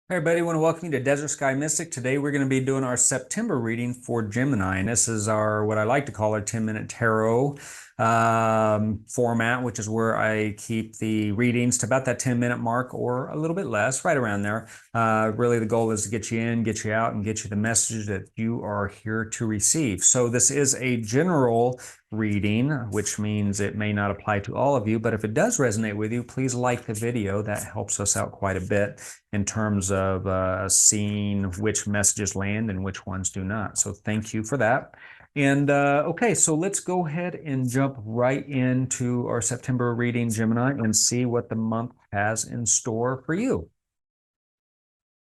Hey everybody, I want to welcome you to Desert Sky Mystic. Today we're going to be doing our September reading for Gemini, and this is our what I like to call our 10-minute tarot format, which is where I keep the readings to about that 10-minute mark or a little bit less, right around there. Really, the goal is to get you in, get you out, and get you the message that you are here to receive. So this is a general reading, which means it may not apply to all of you, but if it does resonate with you, please like the video. That helps us out quite a bit in terms of seeing which messages land and which ones do not. So thank you for that. And okay, so let's go ahead and jump right into our September reading, Gemini, and see what the month has in store for you.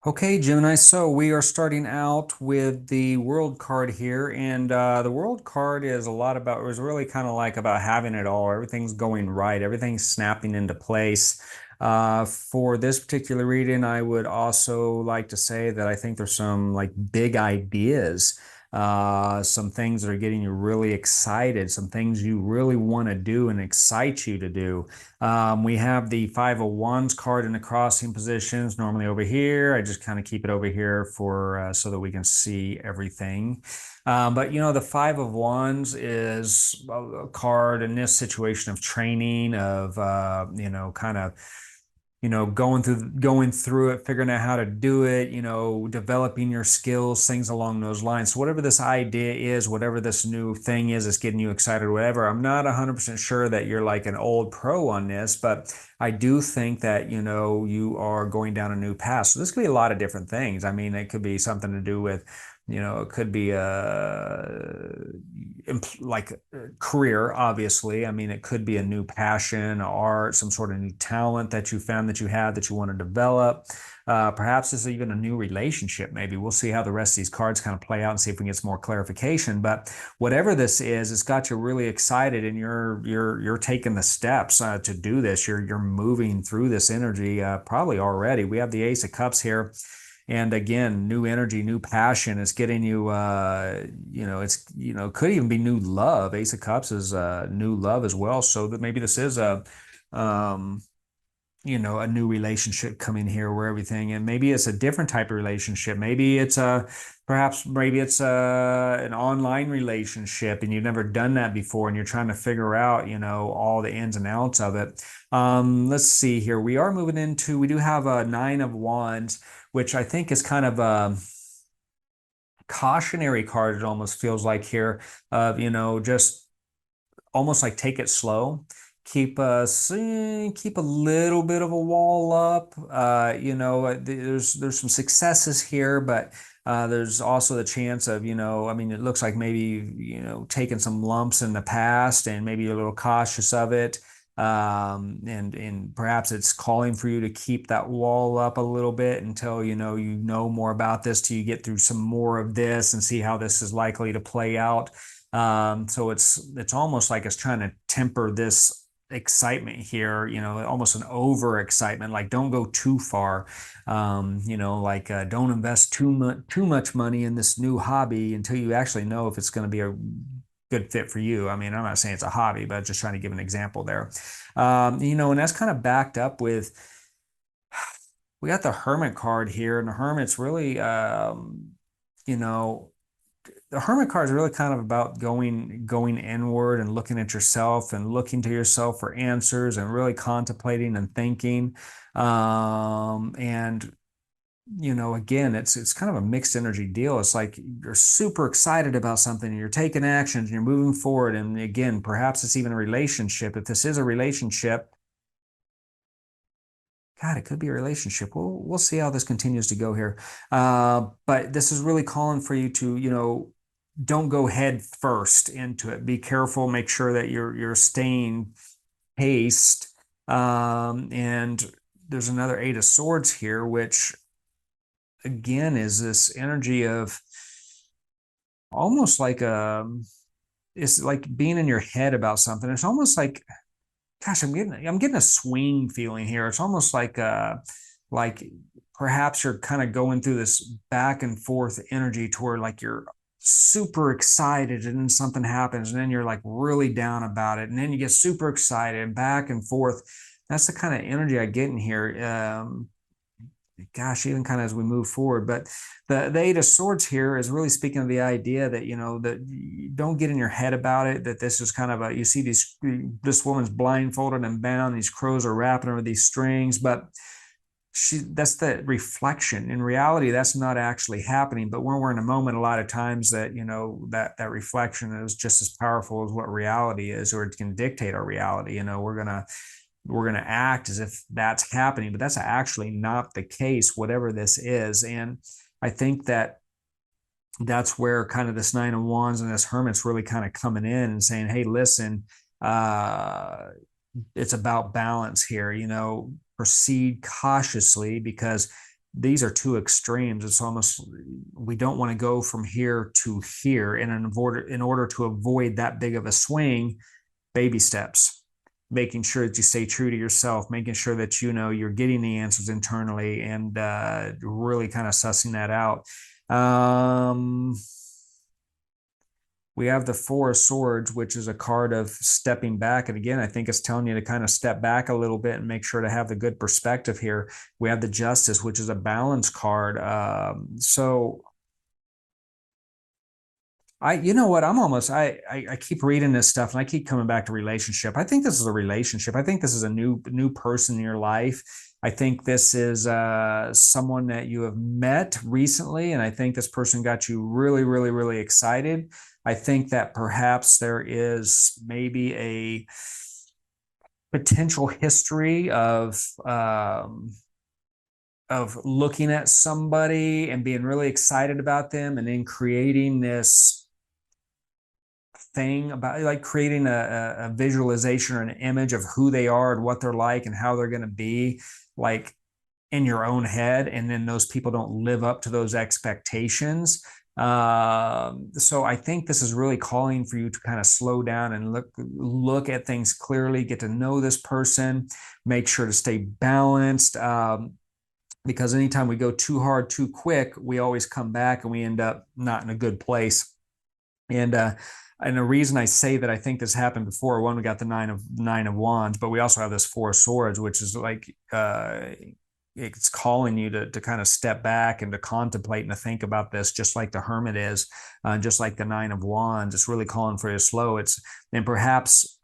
Okay, Gemini, so we are starting out with the World card here, and the World card is a lot about, it was really kind of like about having it all. Everything's going right, everything's snapping into place. For this particular reading, I would also like to say that I think there's some like big ideas, some things that are getting you really excited, some things you really want to do and excite you to do. We have the Five of Wands card in the crossing positions, normally over here. I just kind of keep it over here for so that we can see everything. But you know, the Five of Wands is a card in this situation of training, of kind of going through it, figuring out how to do it, developing your skills, things along those lines. So whatever this idea is, whatever this new thing is that's getting you excited or whatever, I'm not 100% sure that you're like an old pro on this, but I do think that, you are going down a new path. So this could be a lot of different things. I mean, it could be something to do with, it could be like career, obviously. I mean, it could be a new passion, art, some sort of new talent that you found that you have that you want to develop. Perhaps this is even a new relationship. Maybe we'll see how the rest of these cards kind of play out and see if we can get some more clarification. But whatever this is, it's got you really excited, and you're taking the steps to do this. You're moving through this energy probably already. We have the Ace of Cups here. And again, new energy, new passion. It's getting you, could even be new love. Ace of Cups is new love as well. So that maybe this is um, a new relationship coming here where everything, and maybe it's a different type of relationship. Maybe it's an online relationship and you've never done that before and you're trying to figure out, all the ins and outs of it. Let's see here. We do have a Nine of Wands, which I think is kind of a cautionary card. It almost feels like here of, just almost like take it slow. Keep a little bit of a wall up. There's some successes here, but there's also the chance of, I mean, it looks like maybe, taking some lumps in the past and maybe you're a little cautious of it. And perhaps it's calling for you to keep that wall up a little bit until you know more about this, till you get through some more of this and see how this is likely to play out. So it's almost like it's trying to temper this excitement here, almost an over excitement, like don't go too far. Like don't invest too much money in this new hobby until you actually know if it's going to be a good fit for you. I mean, I'm not saying it's a hobby, but just trying to give an example there. And that's kind of backed up with, we got the Hermit card here, and the Hermit's really, you know, the Hermit card is really kind of about going inward and looking at yourself and looking to yourself for answers and really contemplating and thinking. And again, it's kind of a mixed energy deal. It's like you're super excited about something and you're taking actions and you're moving forward. And again, perhaps it's even a relationship. If this is a relationship, God, it could be a relationship. We'll see how this continues to go here. But this is really calling for you to, don't go head first into it. Be careful. Make sure that you're staying paced. And there's another Eight of Swords here, which again is this energy of almost like it's like being in your head about something. It's almost like, gosh, I'm getting a swing feeling here. It's almost like perhaps you're kind of going through this back and forth energy toward like you're super excited and then something happens and then you're like really down about it and then you get super excited and back and forth. That's the kind of energy I get in here. gosh, even kind of as we move forward. But the Eight of Swords here is really speaking of the idea that, you know, that you don't get in your head about it, that this is kind of a, you see this woman's blindfolded and bound, these crows are wrapping her with these strings, but that's the reflection. In reality, that's not actually happening. But when we're in a moment, a lot of times that, you know, that reflection is just as powerful as what reality is, or it can dictate our reality. You know, we're gonna act as if that's happening, but that's actually not the case, whatever this is. And I think that that's where kind of this Nine of Wands and this Hermit's really kind of coming in and saying, hey, listen, uh, it's about balance here, you know, proceed cautiously, because these are two extremes. It's almost, we don't want to go from here to here. And in order to avoid that big of a swing, baby steps, making sure that you stay true to yourself, making sure that, you know, you're getting the answers internally, and really kind of sussing that out. We have the Four of Swords, which is a card of stepping back. And again, I think it's telling you to kind of step back a little bit and make sure to have the good perspective here. We have the Justice, which is a balance card. So you know what, I keep reading this stuff and I keep coming back to relationship. I think this is a relationship. I think this is a new person in your life. I think this is someone that you have met recently, and I think this person got you really, really, really excited. I think that perhaps there is maybe a potential history of looking at somebody and being really excited about them, and then creating this thing about, like, creating a visualization or an image of who they are and what they're like and how they're going to be, like, in your own head, and then those people don't live up to those expectations. So I think this is really calling for you to kind of slow down and look at things clearly, get to know this person, make sure to stay balanced. Because anytime we go too hard, too quick, we always come back and we end up not in a good place. And the reason I say that, I think this happened before. One, we got the nine of wands, but we also have this Four of Swords, which is like, it's calling you to kind of step back and to contemplate and to think about this, just like the Hermit is, just like the Nine of Wands. It's really calling for you to slow. And perhaps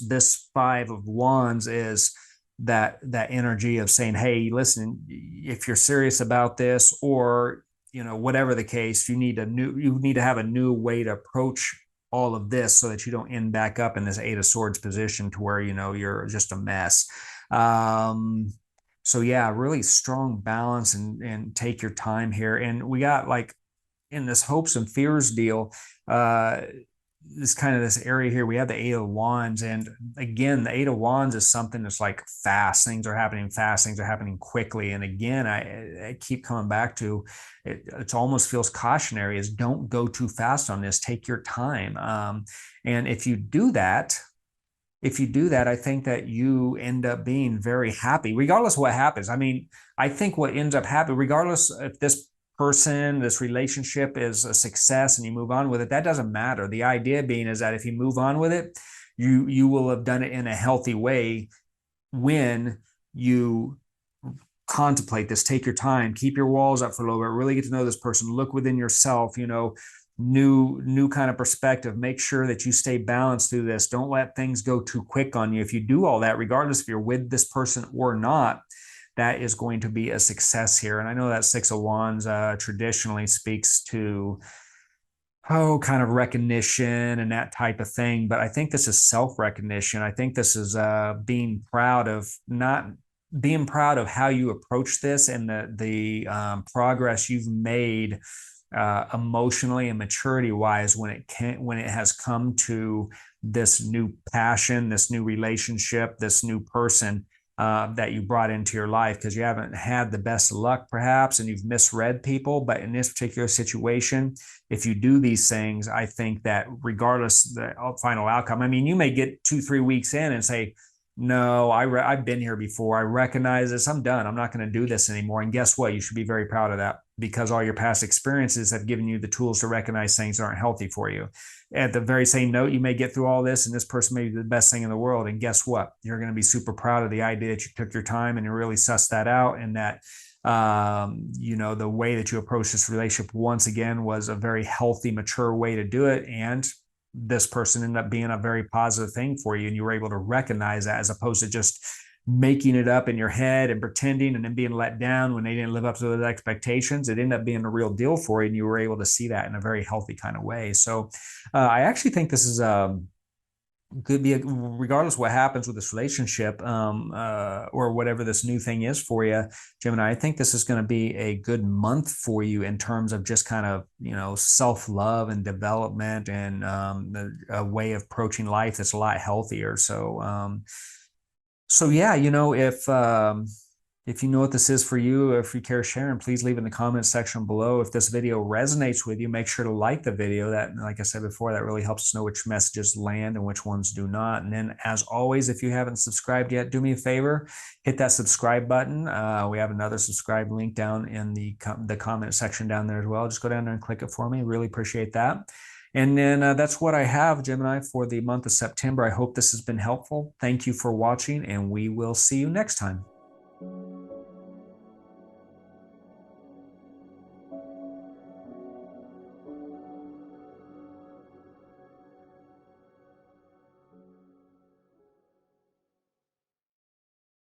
this Five of Wands is that energy of saying, hey, listen, if you're serious about this, or, you know, whatever the case, you need to have a new way to approach all of this, so that you don't end back up in this Eight of Swords position to where, you know, you're just a mess. So yeah, really strong balance, and take your time here. And we got, like, in this hopes and fears deal, this kind of this area here, we have the Eight of Wands. And again, the Eight of Wands is something that's like fast. Things are happening fast. Things are happening quickly. And again, I keep coming back to it. It almost feels cautionary, is don't go too fast on this. Take your time. And if you do that, I think that you end up being very happy, regardless of what happens. I mean, I think what ends up happening, regardless if this person, this relationship is a success and you move on with it, that doesn't matter. The idea being is that if you move on with it, you will have done it in a healthy way when you contemplate this. Take your time, keep your walls up for a little bit, really get to know this person, look within yourself, you know, new kind of perspective. Make sure that you stay balanced through this. Don't let things go too quick on you. If you do all that, regardless if you're with this person or not, that is going to be a success here. And I know that Six of Wands traditionally speaks to, kind of recognition and that type of thing. But I think this is self-recognition. I think this is being proud of how you approach this, and the progress you've made emotionally and maturity wise when it has come to this new passion, this new relationship, this new person that you brought into your life, because you haven't had the best luck perhaps, and you've misread people. But in this particular situation, if you do these things, I think that regardless the final outcome, I mean, you may get 2-3 weeks in and say, No, I've been here before. I recognize this. I'm done. I'm not going to do this anymore. And guess what? You should be very proud of that because all your past experiences have given you the tools to recognize things that aren't healthy for you. At the very same note, you may get through all this, and this person may be the best thing in the world. And guess what? You're going to be super proud of the idea that you took your time and you really sussed that out, and that the way that you approach this relationship once again was a very healthy, mature way to do it. And this person ended up being a very positive thing for you, and you were able to recognize that as opposed to just making it up in your head and pretending and then being let down when they didn't live up to those expectations. It ended up being a real deal for you, and you were able to see that in a very healthy kind of way. So I actually think this is could be regardless of what happens with this relationship, or whatever this new thing is for you, Gemini. I think this is going to be a good month for you in terms of just kind of self-love and development, and a way of approaching life that's a lot healthier. So yeah, if you know what this is for you, or if you care sharing, please leave in the comment section below. If this video resonates with you, make sure to like the video. That, like I said before, that really helps us know which messages land and which ones do not. And then, as always, if you haven't subscribed yet, do me a favor, hit that subscribe button. We have another subscribe link down in the comment section down there as well. Just go down there and click it for me. Really appreciate that. And then that's what I have, Gemini, for the month of September. I hope this has been helpful. Thank you for watching, and we will see you next time.